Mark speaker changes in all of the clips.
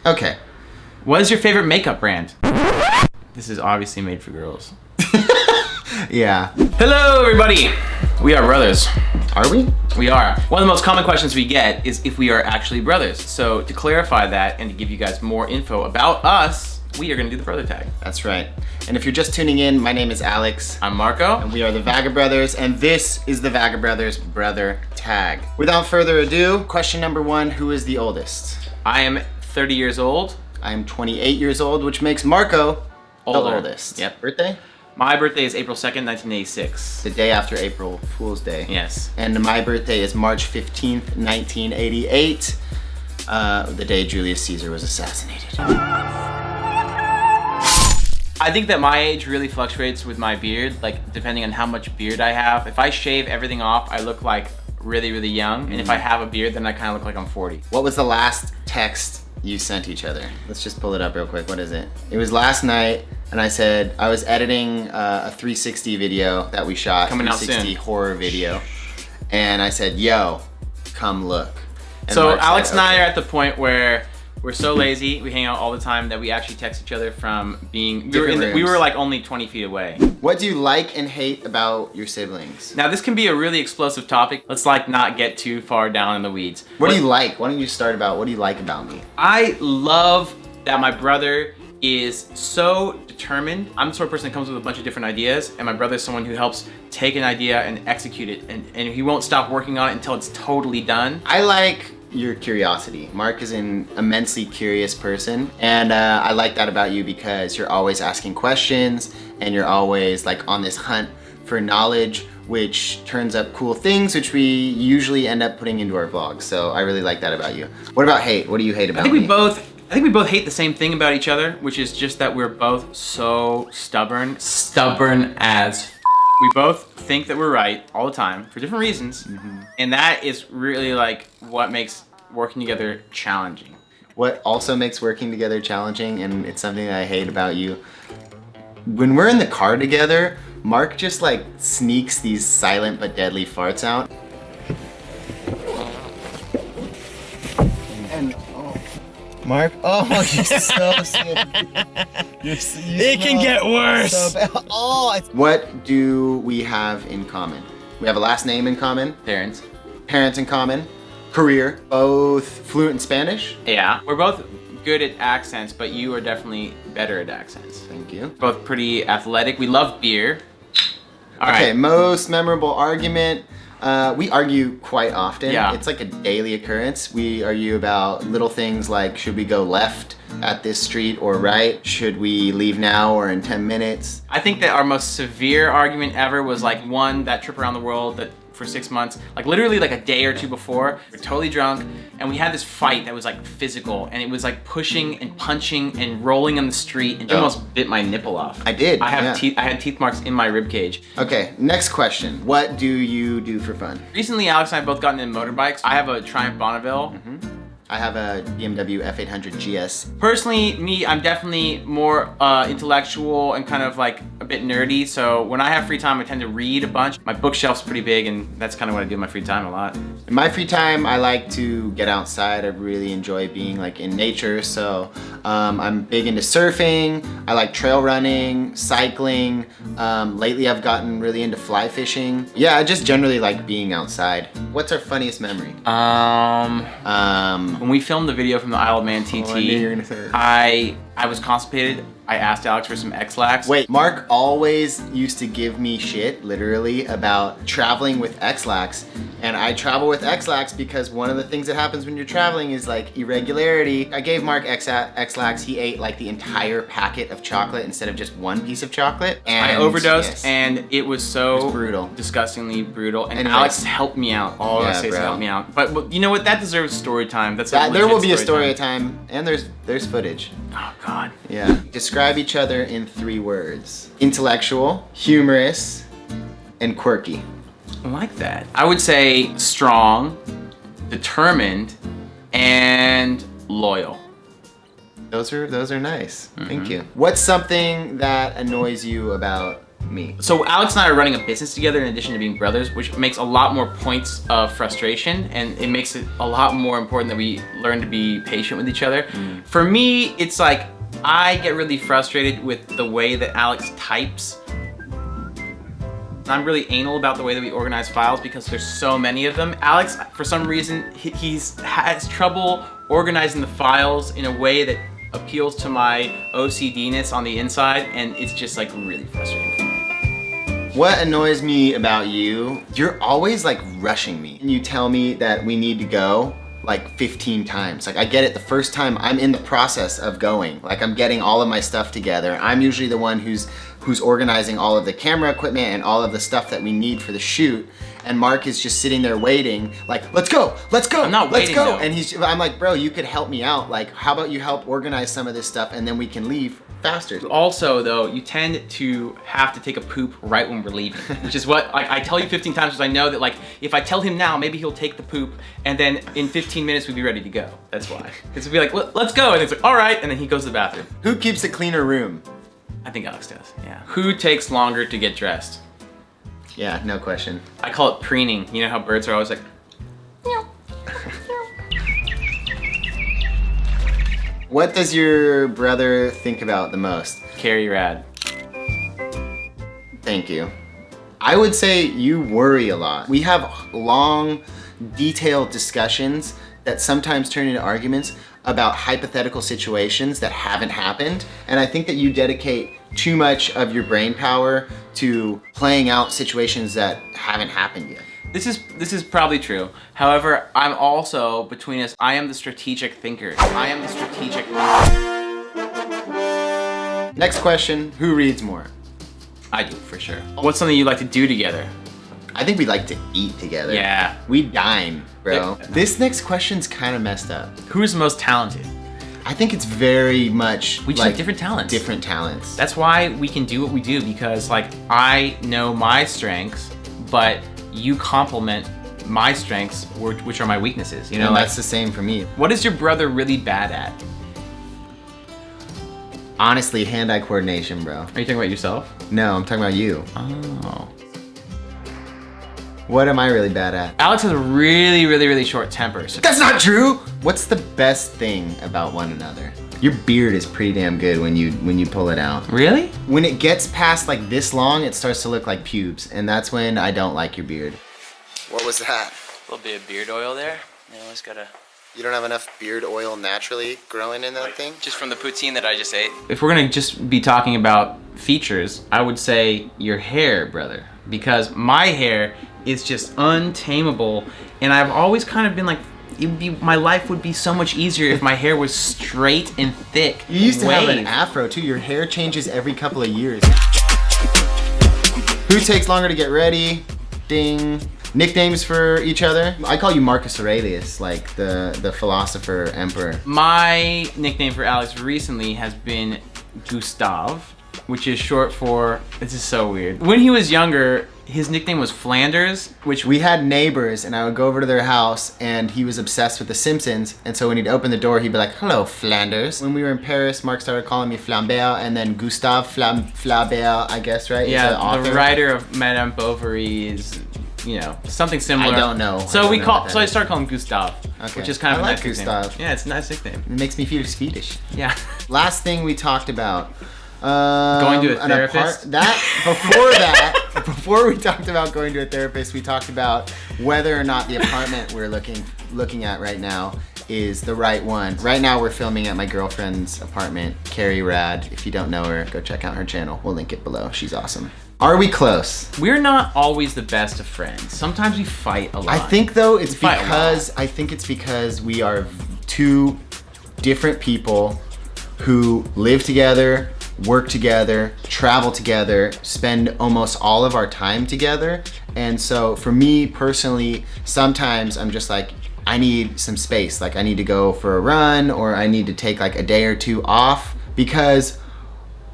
Speaker 1: Okay.
Speaker 2: What is your favorite makeup brand? This is obviously made for girls.
Speaker 1: Yeah.
Speaker 2: Hello, everybody. We are brothers.
Speaker 1: Are we?
Speaker 2: We are. One of the most common questions we get is if we are actually brothers. So to clarify that and to give you guys more info about us, we are going to do the brother tag.
Speaker 1: That's right. And if you're just tuning in, my name is Alex.
Speaker 2: I'm Marko.
Speaker 1: And we are the Vagabrothers, and this is the Vagabrothers brother tag. Without further ado, question number 1, who is the oldest?
Speaker 2: I am 30 years old.
Speaker 1: I am 28 years old, which makes Marko the oldest.
Speaker 2: Yep.
Speaker 1: Birthday?
Speaker 2: My birthday is April 2nd, 1986.
Speaker 1: The day after April Fool's Day.
Speaker 2: Yes.
Speaker 1: And my birthday is March 15th, 1988, the day Julius Caesar was assassinated.
Speaker 2: I think that my age really fluctuates with my beard, like depending on how much beard I have. If I shave everything off, I look like really, really young. And if I have a beard, then I kind of look like I'm 40.
Speaker 1: What was the last text you sent each other? Let's just pull it up real quick. What is it? It was last night, and I said I was editing a 360 video that we shot.
Speaker 2: Coming out soon.
Speaker 1: 360 horror video. And I said, yo, come look. And
Speaker 2: So
Speaker 1: Mark
Speaker 2: Alex
Speaker 1: said,
Speaker 2: and I
Speaker 1: okay.
Speaker 2: are at the point where we're so lazy, we hang out all the time that we actually text each other from being, we were like only 20 feet away.
Speaker 1: What do you like and hate about your siblings?
Speaker 2: Now this can be a really explosive topic. Let's like not get too far down in the weeds.
Speaker 1: What do you like? Why don't you start about what do you like about me?
Speaker 2: I love that my brother is so determined. I'm the sort of person that comes with a bunch of different ideas, and my brother is someone who helps take an idea and execute it, and he won't stop working on it until it's totally done.
Speaker 1: I like your curiosity. Mark is an immensely curious person, and I like that about you because you're always asking questions and you're always like on this hunt for knowledge, which turns up cool things, which we usually end up putting into our vlogs. So I really like that about you. What about hate? What do you hate about me?
Speaker 2: I think we both hate the same thing about each other, which is just that we're both so stubborn. Stubborn as we both think that we're right all the time for different reasons. And that is really like what makes working together challenging.
Speaker 1: What also makes working together challenging, and it's something that I hate about you, when we're in the car together, Mark just like sneaks these silent but deadly farts out. And Mark, oh, you're so sick.
Speaker 2: It can get worse.
Speaker 1: So bad. Oh, what do we have in common? We have a last name in common,
Speaker 2: Parents.
Speaker 1: parents in common, career, both fluent in Spanish.
Speaker 2: Yeah. We're both good at accents, but you are definitely better at accents.
Speaker 1: Thank you.
Speaker 2: Both pretty athletic. We love beer. All
Speaker 1: Okay,
Speaker 2: right.
Speaker 1: most memorable argument. We argue quite often.
Speaker 2: Yeah.
Speaker 1: It's like a daily occurrence. We argue about little things like, should we go left at this street or right? Should we leave now or in 10 minutes?
Speaker 2: I think that our most severe argument ever was like that trip around the world that for 6 months, like literally like a day or two before, we're totally drunk and we had this fight that was like physical, and it was like pushing and punching and rolling on the street, and you almost bit my nipple off.
Speaker 1: I did,
Speaker 2: I have
Speaker 1: yeah.
Speaker 2: I had teeth marks in my rib cage.
Speaker 1: Okay, next question. What do you do for fun?
Speaker 2: Recently, Alex and I both gotten into motorbikes. I have a Triumph Bonneville.
Speaker 1: I have a BMW F800 GS.
Speaker 2: Personally, I'm definitely more intellectual and kind of like a bit nerdy. So when I have free time, I tend to read a bunch. My bookshelf's pretty big, and that's kind of what I do in my free time a lot.
Speaker 1: In my free time, I like to get outside. I really enjoy being like in nature. So I'm big into surfing. I like trail running, cycling. Lately, I've gotten really into fly fishing. Yeah, I just generally like being outside. What's our funniest memory?
Speaker 2: When we filmed the video from the Isle of Man TT,
Speaker 1: I knew you were gonna say it.
Speaker 2: I was constipated. I asked Alex for some X-Lax.
Speaker 1: Wait, Mark always used to give me shit, literally, about traveling with X-Lax. And I travel with X-Lax because one of the things that happens when you're traveling is like irregularity. I gave Mark X-Lax, he ate like the entire packet of chocolate instead of just one piece of chocolate. And
Speaker 2: I overdosed,
Speaker 1: yes.
Speaker 2: and it was so
Speaker 1: It was brutal.
Speaker 2: disgustingly brutal. And
Speaker 1: Anyways.
Speaker 2: Alex helped me out. All I
Speaker 1: Yeah,
Speaker 2: say is
Speaker 1: bro.
Speaker 2: help me out. But you know what? That deserves story time. That's
Speaker 1: There
Speaker 2: legit
Speaker 1: will be a story
Speaker 2: time.
Speaker 1: time, and there's footage.
Speaker 2: Oh God.
Speaker 1: Yeah. Describe each other in 3 words. Intellectual, humorous, and quirky.
Speaker 2: I like that. I would say strong, determined, and loyal.
Speaker 1: Those are nice. Thank you. What's something that annoys you about me.
Speaker 2: So Alex and I are running a business together in addition to being brothers, which makes a lot more points of frustration, and it makes it a lot more important that we learn to be patient with each other. For me, it's like I get really frustrated with the way that Alex types. I'm really anal about the way that we organize files because there's so many of them. Alex, for some reason, he has trouble organizing the files in a way that appeals to my OCD-ness on the inside, and it's just like really frustrating for me.
Speaker 1: What annoys me about you, you're always like rushing me. And you tell me that we need to go like 15 times. Like I get it the first time I'm in the process of going. Like I'm getting all of my stuff together. I'm usually the one who's organizing all of the camera equipment and all of the stuff that we need for the shoot. And Mark is just sitting there waiting, like, let's go.
Speaker 2: I'm not waiting, though.
Speaker 1: And I'm like, bro, you could help me out. Like, how about you help organize some of this stuff and then we can leave faster.
Speaker 2: Also, though, you tend to have to take a poop right when we're leaving, which is what I tell you 15 times because I know that, like, if I tell him now, maybe he'll take the poop and then in 15 minutes we'd be ready to go. That's why. Because we'll be like, let's go. And it's like, all right. And then he goes to the bathroom.
Speaker 1: Who keeps a cleaner room?
Speaker 2: I think Alex does, yeah. Who takes longer to get dressed?
Speaker 1: Yeah, no question.
Speaker 2: I call it preening. You know how birds are always like, meow.
Speaker 1: What does your brother think about the most?
Speaker 2: Carrie Rad.
Speaker 1: Thank you. I would say you worry a lot. We have long, detailed discussions that sometimes turn into arguments about hypothetical situations that haven't happened. And I think that you dedicate too much of your brain power to playing out situations that haven't happened yet.
Speaker 2: This is probably true. However, I'm also, between us, I am the strategic thinker. I am the strategic thinker.
Speaker 1: Next question, who reads more?
Speaker 2: I do, for sure. What's something you like to do together?
Speaker 1: I think we like to eat together.
Speaker 2: Yeah.
Speaker 1: We dine, bro. This next question's kind of messed up.
Speaker 2: Who's the most talented?
Speaker 1: I think it's very much
Speaker 2: we just have different talents.
Speaker 1: Different talents.
Speaker 2: That's why we can do what we do, because like I know my strengths, but you complement my strengths, which are my weaknesses. You know,
Speaker 1: and
Speaker 2: like,
Speaker 1: that's the same for me.
Speaker 2: What is your brother really bad at?
Speaker 1: Honestly, hand-eye coordination, bro.
Speaker 2: Are you talking about yourself?
Speaker 1: No, I'm talking about you.
Speaker 2: Oh.
Speaker 1: What am I really bad at?
Speaker 2: Alex has a really, really, really short temper. So
Speaker 1: that's not true! What's the best thing about one another? Your beard is pretty damn good when you pull it out.
Speaker 2: Really?
Speaker 1: When it gets past like this long, it starts to look like pubes, and that's when I don't like your beard. What was that?
Speaker 2: A little bit of beard oil there. You always gotta...
Speaker 1: You don't have enough beard oil naturally growing in that thing?
Speaker 2: Just from the poutine that I just ate. If we're gonna just be talking about features, I would say your hair, brother. Because my hair is just untamable, and I've always kind of been like, my life would be so much easier if my hair was straight and thick.
Speaker 1: You used to have an afro too. Your hair changes every couple of years. Who takes longer to get ready? Ding. Nicknames for each other? I call you Marcus Aurelius, like the philosopher emperor.
Speaker 2: My nickname for Alex recently has been Gustav, which is short for, this is so weird. When he was younger, his nickname was Flanders, which...
Speaker 1: We had neighbors, and I would go over to their house, and he was obsessed with The Simpsons, and so when he'd open the door, he'd be like, hello, Flanders. When we were in Paris, Mark started calling me Flambert, and then Gustave Flaubert, I guess, right?
Speaker 2: Yeah, the writer of Madame Bovary's, you know, something similar.
Speaker 1: I don't know.
Speaker 2: So I started calling him Gustav, which is kind of a nice
Speaker 1: Gustav.
Speaker 2: nickname. Yeah, it's a nice nickname.
Speaker 1: It makes me feel Swedish.
Speaker 2: Yeah.
Speaker 1: Last thing we talked about.
Speaker 2: Going to a therapist?
Speaker 1: Before we talked about going to a therapist, we talked about whether or not the apartment we're looking at right now is the right one. Right now we're filming at my girlfriend's apartment, Carrie Rad. If you don't know her, go check out her channel. We'll link it below. She's awesome. Are we close?
Speaker 2: We're not always the best of friends. Sometimes we fight a lot.
Speaker 1: I think though it's because we are two different people who live together, work together, travel together, spend almost all of our time together. And so for me personally, sometimes I'm just like, I need some space. Like I need to go for a run, or I need to take like a day or two off, because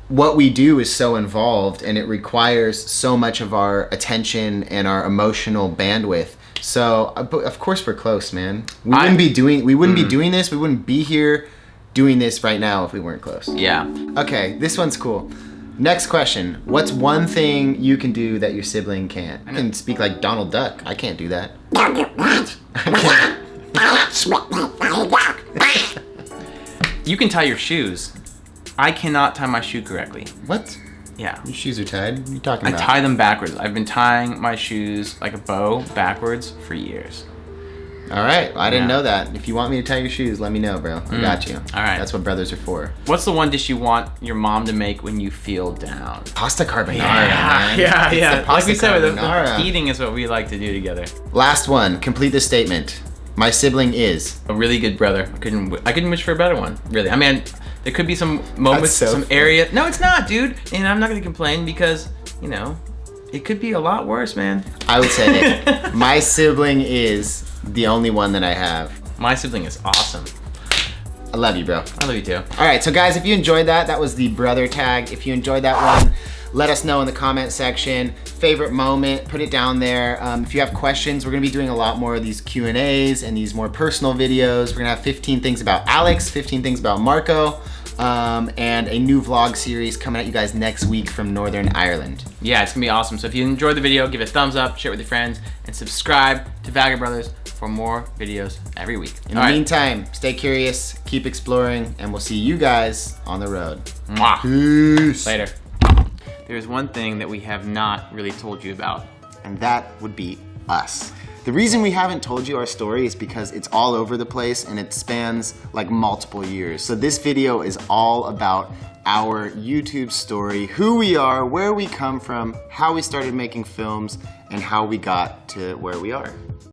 Speaker 1: what we do is so involved and it requires so much of our attention and our emotional bandwidth. So of course we're close, man. We wouldn't be doing this. We wouldn't be here doing this right now if we weren't close.
Speaker 2: Yeah.
Speaker 1: Okay, this one's cool. Next question. What's one thing you can do that your sibling can't? I can speak like Donald Duck. I can't do that.
Speaker 2: You can tie your shoes. I cannot tie my shoe correctly.
Speaker 1: What?
Speaker 2: Yeah.
Speaker 1: Your shoes are tied? What are you talking about?
Speaker 2: I tie them backwards. I've been tying my shoes like a bow backwards for years.
Speaker 1: All right. I didn't know that. If you want me to tie your shoes, let me know, bro. I got you.
Speaker 2: All right.
Speaker 1: That's what brothers are for.
Speaker 2: What's the one dish you want your mom to make when you feel down?
Speaker 1: Pasta carbonara, man.
Speaker 2: Yeah.
Speaker 1: It's the
Speaker 2: Like
Speaker 1: pasta
Speaker 2: we said,
Speaker 1: carbonara.
Speaker 2: the eating is what we like to do together.
Speaker 1: Last one. Complete the statement. My sibling is
Speaker 2: A really good brother. I couldn't wish for a better one. Really. I mean, there could be some moments,
Speaker 1: That's so
Speaker 2: some
Speaker 1: funny.
Speaker 2: area. No, it's not, dude. And I'm not gonna complain because, you know, it could be a lot worse, man.
Speaker 1: I would say my sibling is the only one that I have.
Speaker 2: My sibling is awesome.
Speaker 1: I love you, bro.
Speaker 2: I love you too.
Speaker 1: All right, so guys, if you enjoyed that was the brother tag. If you enjoyed that one, let us know in the comment section. Favorite moment, put it down there. If you have questions, we're gonna be doing a lot more of these Q&As and these more personal videos. We're gonna have 15 things about Alex, 15 things about Marko, and a new vlog series coming at you guys next week from Northern Ireland.
Speaker 2: Yeah, it's gonna be awesome. So if you enjoyed the video, give it a thumbs up, share it with your friends, and subscribe to Vagabrothers for more videos every week.
Speaker 1: In the meantime, stay curious, keep exploring, and we'll see you guys on the road.
Speaker 2: Mwah.
Speaker 1: Peace.
Speaker 2: Later. There's one thing that we have not really told you about.
Speaker 1: And that would be us. The reason we haven't told you our story is because it's all over the place and it spans like multiple years. So this video is all about our YouTube story, who we are, where we come from, how we started making films, and how we got to where we are.